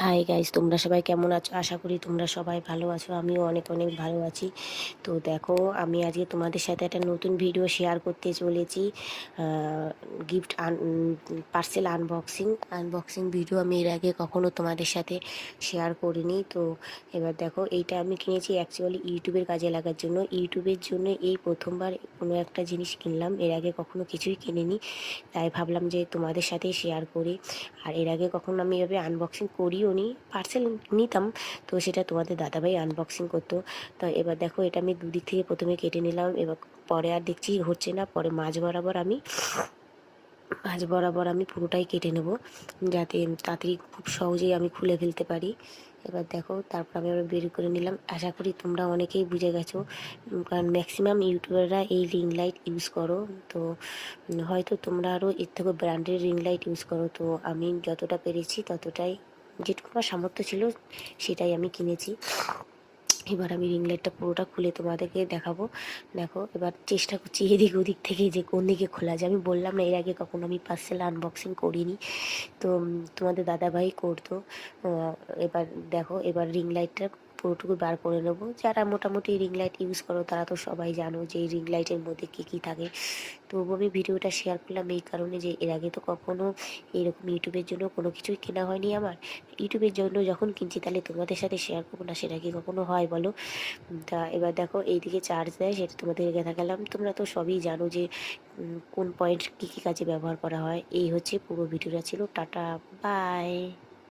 Hi guys, তোমরা সবাই কেমন আছো? আশা করি তোমরা সবাই ভালো আছো। আমিও অনেক অনেক ভালো আছি। তো দেখো, আমি আজকে তোমাদের সাথে একটা নতুন ভিডিও শেয়ার করতে চলেছি। গিফট পার্সেল আনবক্সিং ভিডিও আমি এর আগে কখনো তোমাদের সাথে শেয়ার করিনি। তো এবার দেখো, এইটা আমি কিনেছি অ্যাকচুয়ালি ইউটিউবের কাজে লাগার জন্য। ইউটিউবের জন্য এই প্রথমবার কোনো একটা জিনিস কিনলাম, এর আগে কখনো কিছুই কিনিনি। তাই ভাবলাম যে তোমাদের সাথেই শেয়ার করি। আর এর আগে কখনো আমি এভাবে আনবক্সিং করিও নি। পার্সেল নিতাম, তো সেটা তোমাদের দাদাভাই আনবক্সিং করতো। তো এবার দেখো, এটা আমি দুদিক থেকে প্রথমে কেটে নিলাম। এবার পরে আর দেখছি হচ্ছে না, পরে মাঝ বরাবর আমি পুরোটাই কেটে নেব, যাতে তাড়াতাড়ি খুব সহজেই আমি খুলে ফেলতে পারি। এবার দেখো, তারপর আমি আবার বের করে নিলাম। আশা করি তোমরা অনেকেই বুঝে গেছো, কারণ ম্যাক্সিমাম ইউটিউবাররা এই রিং লাইট ইউজ করো। তো হয়তো তোমরা আরও এর থেকে ব্র্যান্ডের রিং লাইট ইউজ করো। তো আমি যতটা পেরেছি ততটাই, যেটুকু আমার সামর্থ্য ছিল সেটাই আমি কিনেছি। এবার আমি রিং লাইটটা পুরোটা খুলে তোমাদেরকে দেখাবো। দেখো, এবার চেষ্টা করছি এদিক ওদিক থেকে যে কোন দিকে খোলা যায়। আমি বললাম না, এর আগে কখনো আমি পার্সেল আনবক্সিং করিনি। তো তোমাদের দাদাভাই করতো। এবার দেখো, এবার রিং লাইটটা পুরোটুকু বার করে নেবো। যারা মোটামুটি রিং লাইট ইউজ করো তারা তো সবাই জানো যে এই রিং লাইটের মধ্যে কী কী থাকে। তবু আমি ভিডিওটা শেয়ার করলাম এই কারণে যে এর আগে তো কখনো এইরকম ইউটিউবের জন্য কোনো কিছুই কেনা হয়নি আমার। ইউটিউবের জন্য যখন কিনছি তাহলে তোমাদের সাথে শেয়ার করবো না, সেটা কি কখনো হয় বলো? তা এবার দেখো, এইদিকে চার্জ দেয় সেটা তোমাদেরকে দেখালাম। তোমরা তো সবই জানো যে কোন পয়েন্ট কী কী কাজে ব্যবহার করা হয়। এই হচ্ছে পুরো ভিডিওটা ছিল। Tata, by.